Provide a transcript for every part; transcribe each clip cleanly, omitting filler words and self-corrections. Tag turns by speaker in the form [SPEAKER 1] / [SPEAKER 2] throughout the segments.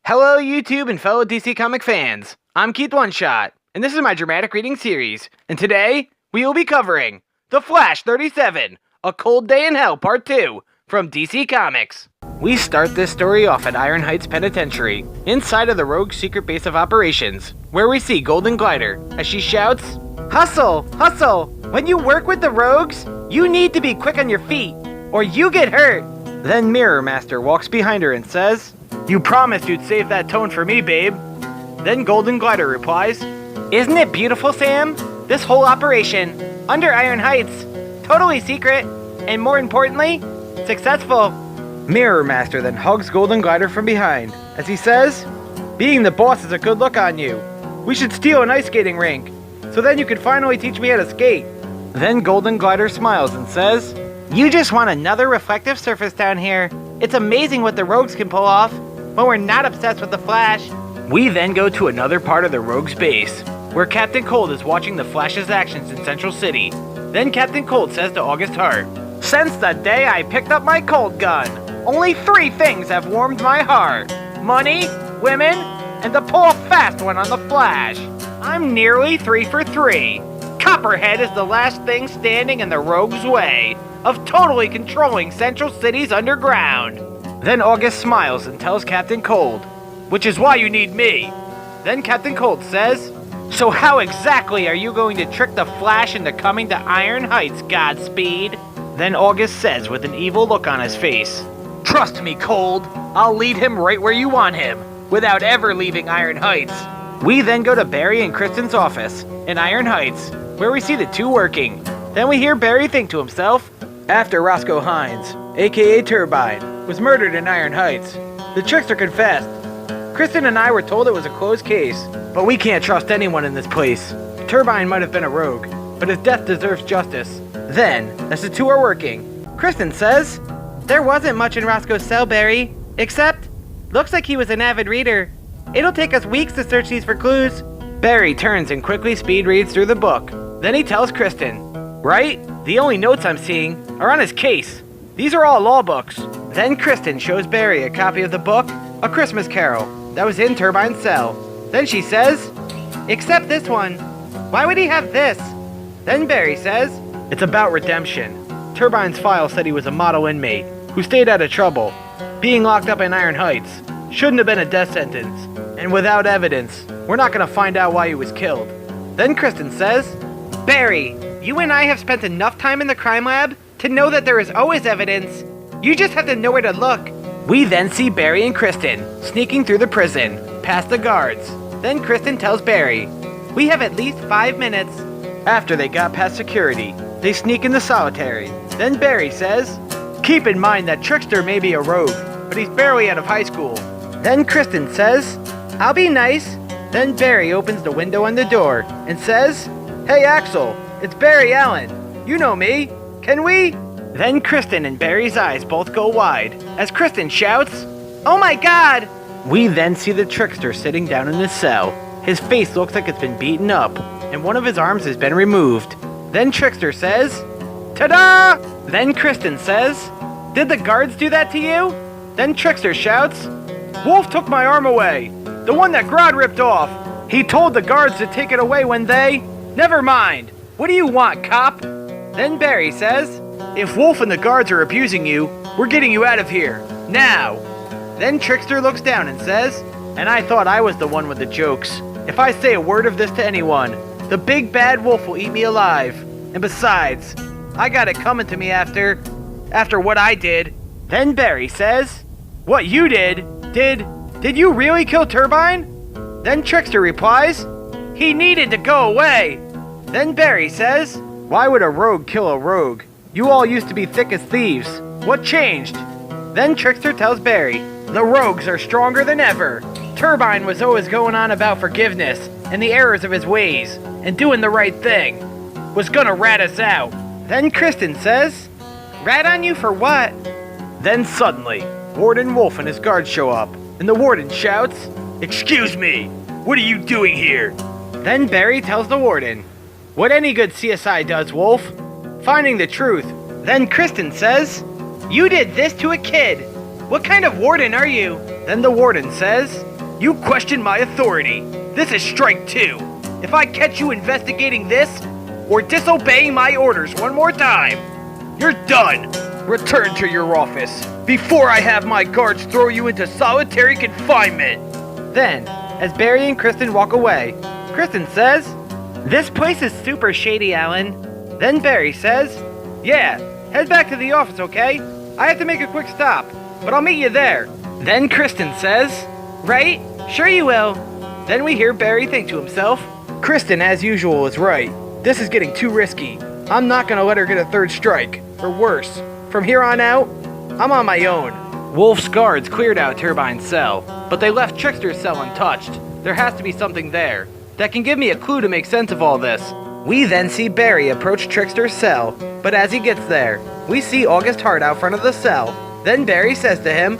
[SPEAKER 1] Hello YouTube and fellow DC Comic fans, I'm Keith One Shot, and this is my dramatic reading series, and today, we will be covering The Flash 37, A Cold Day in Hell Part 2, from DC Comics. We start this story off at Iron Heights Penitentiary, inside of the Rogue's secret base of operations, where we see Golden Glider, as she shouts, "Hustle! Hustle! When you work with the Rogues, you need to be quick on your feet, or you get hurt!" Then Mirror Master walks behind her and says, "You promised you'd save that tone for me, babe." Then Golden Glider replies, "Isn't it beautiful, Sam? This whole operation, under Iron Heights, totally secret, and more importantly, successful." Mirror Master then hugs Golden Glider from behind, as he says, "Being the boss is a good look on you. We should steal an ice skating rink, so then you can finally teach me how to skate." Then Golden Glider smiles and says, "You just want another reflective surface down here. It's amazing what the Rogues can pull off, but we're not obsessed with the Flash." We then go to another part of the Rogues base, where Captain Cold is watching the Flash's actions in Central City. Then Captain Cold says to August Hart, "Since the day I picked up my cold gun, only 3 things have warmed my heart. Money, women, and to pull a fast one on the Flash. I'm nearly 3 for 3. Copperhead is the last thing standing in the Rogue's way of totally controlling Central City's underground." Then August smiles and tells Captain Cold, "Which is why you need me." Then Captain Cold says, "So how exactly are you going to trick the Flash into coming to Iron Heights, Godspeed?" Then August says with an evil look on his face, "Trust me, Cold. I'll lead him right where you want him, without ever leaving Iron Heights." We then go to Barry and Kristen's office in Iron Heights, where we see the two working. Then we hear Barry think to himself, "After Roscoe Hines, aka Turbine, was murdered in Iron Heights, the trickster confessed. Kristen and I were told it was a closed case, but we can't trust anyone in this place. Turbine might have been a rogue, but his death deserves justice." Then, as the two are working, Kristen says, "There wasn't much in Roscoe's cell, Barry, except, looks like he was an avid reader. It'll take us weeks to search these for clues." Barry turns and quickly speed reads through the book. Then he tells Kristen, "Right? The only notes I'm seeing are on his case. These are all law books." Then Kristen shows Barry a copy of the book, A Christmas Carol, that was in Turbine's cell. Then she says, "Except this one. Why would he have this?" Then Barry says, "It's about redemption. Turbine's file said he was a model inmate who stayed out of trouble. Being locked up in Iron Heights shouldn't have been a death sentence. And without evidence, we're not going to find out why he was killed." Then Kristen says, "Barry, you and I have spent enough time in the crime lab to know that there is always evidence. You just have to know where to look." We then see Barry and Kristen sneaking through the prison, past the guards. Then Kristen tells Barry, "We have at least 5 minutes." After they got past security, they sneak into solitary. Then Barry says, "Keep in mind that Trickster may be a rogue, but he's barely out of high school." Then Kristen says, "I'll be nice." Then Barry opens the window on the door and says, "Hey Axel, it's Barry Allen. You know me. Can we?" Then Kristen and Barry's eyes both go wide as Kristen shouts, "Oh my God!" We then see the Trickster sitting down in his cell. His face looks like it's been beaten up, and one of his arms has been removed. Then Trickster says, "Ta-da!" Then Kristen says, "Did the guards do that to you?" Then Trickster shouts, "Wolf took my arm away, the one that Grodd ripped off. He told the guards to take it away when they... Never mind. What do you want, cop?" Then Barry says, "If Wolf and the guards are abusing you, we're getting you out of here. Now." Then Trickster looks down and says, "And I thought I was the one with the jokes. If I say a word of this to anyone, the big bad Wolf will eat me alive. And besides, I got it coming to me after what I did." Then Barry says, "What you did? Did you really kill Turbine?" Then Trickster replies, "He needed to go away." Then Barry says, "Why would a rogue kill a rogue? You all used to be thick as thieves. What changed?" Then Trickster tells Barry, "The rogues are stronger than ever. Turbine was always going on about forgiveness and the errors of his ways, and doing the right thing. Was gonna rat us out." Then Kristen says, "Rat on you for what?" Then suddenly, Warden Wolf and his guards show up, and the warden shouts, "Excuse me, what are you doing here?" Then Barry tells the warden, "What any good CSI does, Wolf, finding the truth." Then Kristen says, "You did this to a kid. What kind of warden are you?" Then the warden says, You question my authority. This is strike 2. If I catch you investigating this, or disobeying my orders one more time, you're done. Return to your office before I have my guards throw you into solitary confinement. Then, as Barry and Kristen walk away, Kristen says, "This place is super shady, Alan." Then Barry says, "Yeah, head back to the office, okay? I have to make a quick stop, but I'll meet you there." Then Kristen says, "Right? Sure you will." Then we hear Barry think to himself, Kristen, as usual, is right. This is getting too risky. I'm not gonna let her get a third strike, or worse. From here on out, I'm on my own. Wolf's guards cleared out Turbine's cell, but they left Trickster's cell untouched. There has to be something there that can give me a clue to make sense of all this. We then see Barry approach Trickster's cell, but as he gets there, we see August Hart out front of the cell. Then Barry says to him,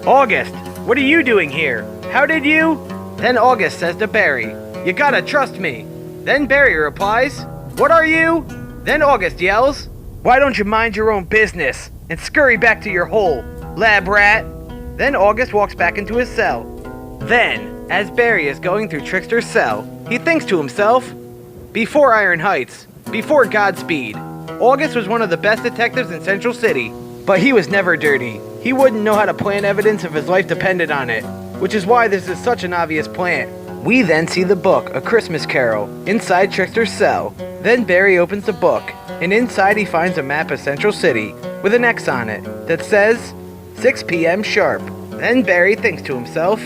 [SPEAKER 1] "August, what are you doing here? How did you?" Then August says to Barry, "You gotta trust me." Then Barry replies, "What are you?" Then August yells, "Why don't you mind your own business and scurry back to your hole, lab rat?" Then August walks back into his cell. Then, as Barry is going through Trickster's cell, he thinks to himself, before Iron Heights, before Godspeed, August was one of the best detectives in Central City, but he was never dirty. He wouldn't know how to plant evidence if his life depended on it, which is why this is such an obvious plant. We then see the book, A Christmas Carol, inside Trickster's cell. Then Barry opens the book, and inside he finds a map of Central City with an X on it that says 6 p.m. sharp. Then Barry thinks to himself,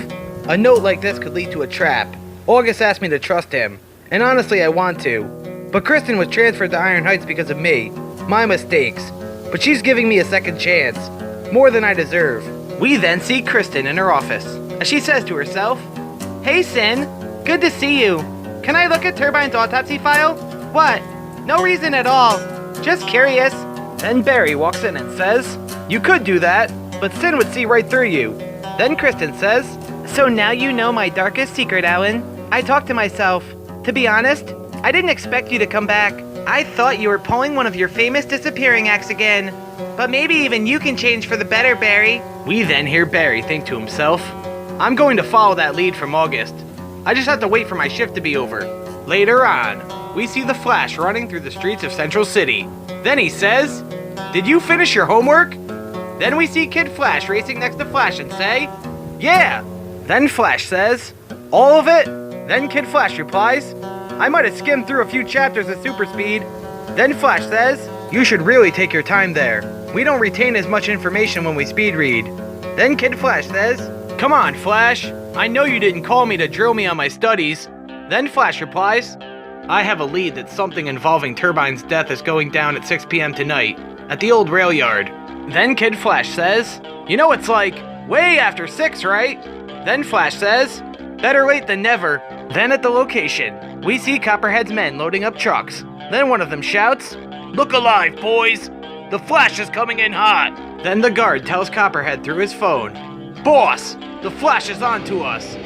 [SPEAKER 1] a note like this could lead to a trap. August asked me to trust him, and honestly I want to. But Kristen was transferred to Iron Heights because of me, my mistakes. But she's giving me a second chance, more than I deserve. We then see Kristen in her office, as she says to herself, "Hey Sin, good to see you. Can I look at Turbine's autopsy file?" "What? No reason at all. Just curious." Then Barry walks in and says, "You could do that, but Sin would see right through you." Then Kristen says, "So now you know my darkest secret, Alan." I talked to myself. To be honest, I didn't expect you to come back. I thought you were pulling one of your famous disappearing acts again. But maybe even you can change for the better, Barry. We then hear Barry think to himself, I'm going to follow that lead from August. I just have to wait for my shift to be over. Later on, we see the Flash running through the streets of Central City. Then he says, "Did you finish your homework?" Then we see Kid Flash racing next to Flash and say, "Yeah." Then Flash says, "All of it?" Then Kid Flash replies, "I might have skimmed through a few chapters at super speed." Then Flash says, "You should really take your time there. We don't retain as much information when we speed read." Then Kid Flash says, "Come on, Flash. I know you didn't call me to drill me on my studies." Then Flash replies, "I have a lead that something involving Turbine's death is going down at 6 p.m. tonight, at the old rail yard." Then Kid Flash says, "You know it's like, way after 6, right?" Then Flash says, "Better late than never." Then at the location, we see Copperhead's men loading up trucks. Then one of them shouts, "Look alive, boys! The Flash is coming in hot!" Then the guard tells Copperhead through his phone, "Boss, the Flash is on to us."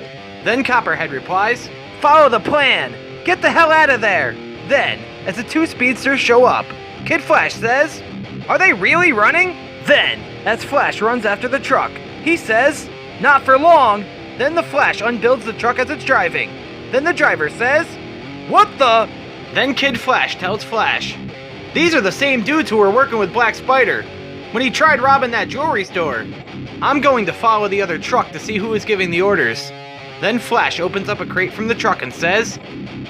[SPEAKER 1] Then Copperhead replies, "Follow the plan! Get the hell out of there!" Then, as the two speedsters show up, Kid Flash says, "Are they really running?" Then, as Flash runs after the truck, he says, "Not for long." Then the Flash unbuilds the truck as it's driving. Then the driver says, "What the?" Then Kid Flash tells Flash, "These are the same dudes who were working with Black Spider when he tried robbing that jewelry store. I'm going to follow the other truck to see who is giving the orders." Then Flash opens up a crate from the truck and says,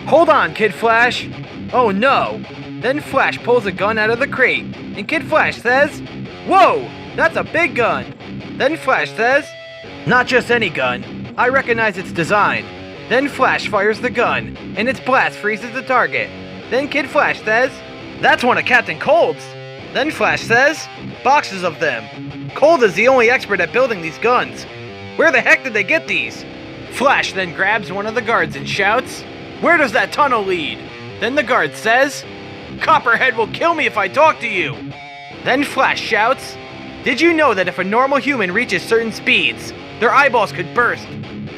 [SPEAKER 1] "Hold on, Kid Flash." Oh no! Then Flash pulls a gun out of the crate, and Kid Flash says, "Whoa, that's a big gun." Then Flash says, "Not just any gun. I recognize its design." Then Flash fires the gun, and its blast freezes the target. Then Kid Flash says, "That's one of Captain Cold's." Then Flash says, "Boxes of them. Cold is the only expert at building these guns. Where the heck did they get these?" Flash then grabs one of the guards and shouts, "Where does that tunnel lead?" Then the guard says, "Copperhead will kill me if I talk to you." Then Flash shouts, "Did you know that if a normal human reaches certain speeds, their eyeballs could burst?"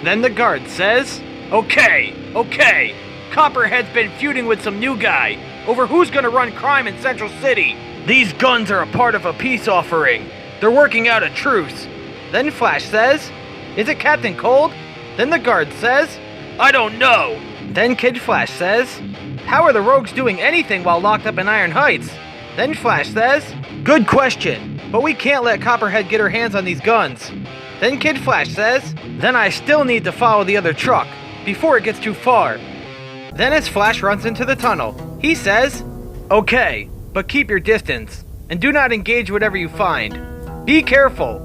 [SPEAKER 1] Then the guard says, Okay. Copperhead's been feuding with some new guy over who's gonna run crime in Central City. These guns are a part of a peace offering. They're working out a truce." Then Flash says, "Is it Captain Cold?" Then the guard says, "I don't know." Then Kid Flash says, "How are the rogues doing anything while locked up in Iron Heights?" Then Flash says, "Good question, but we can't let Copperhead get her hands on these guns." Then Kid Flash says, "Then I still need to follow the other truck before it gets too far." Then as Flash runs into the tunnel, he says, "Okay, but keep your distance, and do not engage whatever you find. Be careful."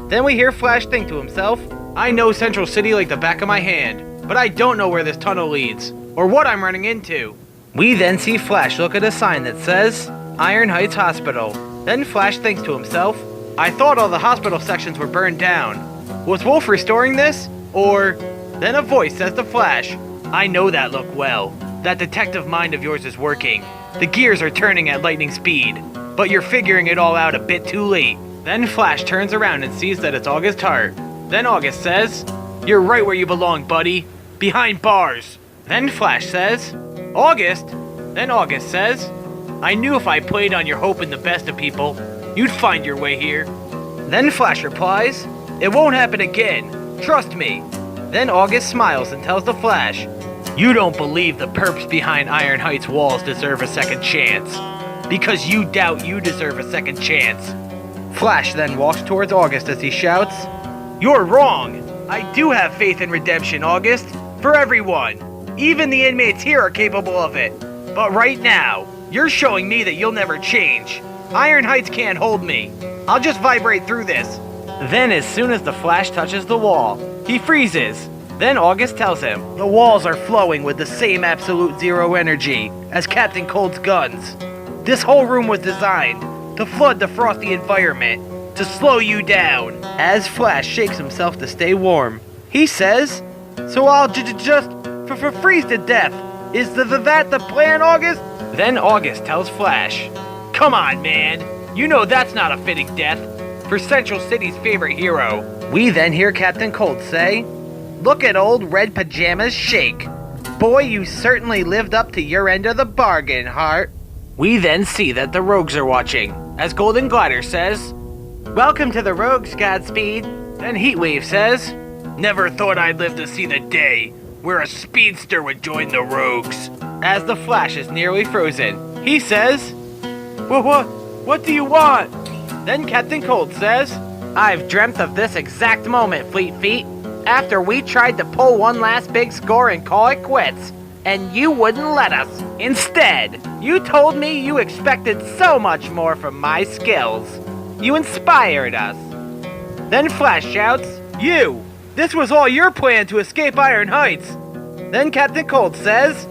[SPEAKER 1] Then we hear Flash think to himself, "I know Central City like the back of my hand, but I don't know where this tunnel leads, or what I'm running into." We then see Flash look at a sign that says, Iron Heights Hospital. Then Flash thinks to himself, "I thought all the hospital sections were burned down. Was Wolf restoring this? Or..." Then a voice says to Flash, "I know that look well. That detective mind of yours is working. The gears are turning at lightning speed, but you're figuring it all out a bit too late." Then Flash turns around and sees that it's August Hart. Then August says, "You're right where you belong, buddy. Behind bars." Then Flash says, "August?" Then August says, "I knew if I played on your hope in the best of people, you'd find your way here." Then Flash replies, "It won't happen again. Trust me." Then August smiles and tells the Flash, "You don't believe the perps behind Iron Heights walls deserve a second chance, because you doubt you deserve a second chance." Flash then walks towards August as he shouts, "You're wrong. I do have faith in redemption, August, for everyone. Even the inmates here are capable of it. But right now, you're showing me that you'll never change. Iron Heights can't hold me. I'll just vibrate through this." Then as soon as the Flash touches the wall, he freezes. Then August tells him the walls are flowing with the same absolute zero energy as Captain Cold's guns. This whole room was designed to flood the frosty environment, to slow you down. As Flash shakes himself to stay warm, he says, "So I'll just freeze to death. Is that the plan, August?" Then August tells Flash, "Come on, man. You know that's not a fitting death for Central City's favorite hero." We then hear Captain Cold say, "Look at old Red Pajamas shake. Boy, you certainly lived up to your end of the bargain, Hart." We then see that the rogues are watching, as Golden Glider says, "Welcome to the rogues, Godspeed." Then Heatwave says, "Never thought I'd live to see the day where a speedster would join the rogues." As the Flash is nearly frozen, he says, What do you want?" Then Captain Cold says, "I've dreamt of this exact moment, Fleet Feet, after we tried to pull one last big score and call it quits, and you wouldn't let us. Instead, you told me you expected so much more from my skills. You inspired us." Then Flash shouts, "You! This was all your plan to escape Iron Heights." Then Captain Cold says,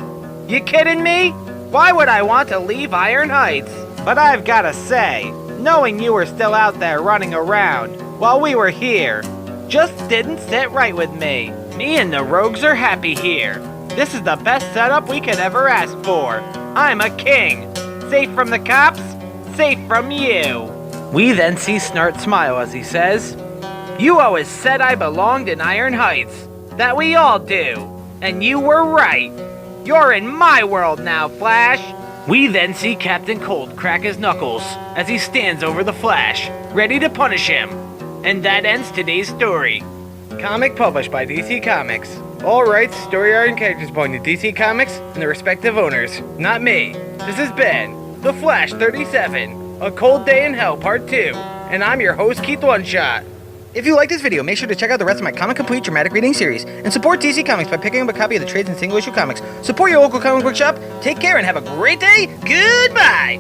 [SPEAKER 1] "You kidding me? Why would I want to leave Iron Heights? But I've gotta say, knowing you were still out there running around while we were here just didn't sit right with me. Me and the rogues are happy here. This is the best setup we could ever ask for. I'm a king. Safe from the cops, safe from you." We then see Snart smile as he says, "You always said I belonged in Iron Heights. That we all do. And you were right. You're in my world now, Flash." We then see Captain Cold crack his knuckles as he stands over the Flash, ready to punish him. And that ends today's story. Comic published by DC Comics. All rights, story art, and characters belong to DC Comics and their respective owners, not me. This has been The Flash 37, A Cold Day in Hell Part 2, and I'm your host, Keith One Shot. If you like this video, make sure to check out the rest of my Comic Complete dramatic reading series, and support DC Comics by picking up a copy of the trades and single issue comics. Support your local comic book shop, take care, and have a great day. Goodbye!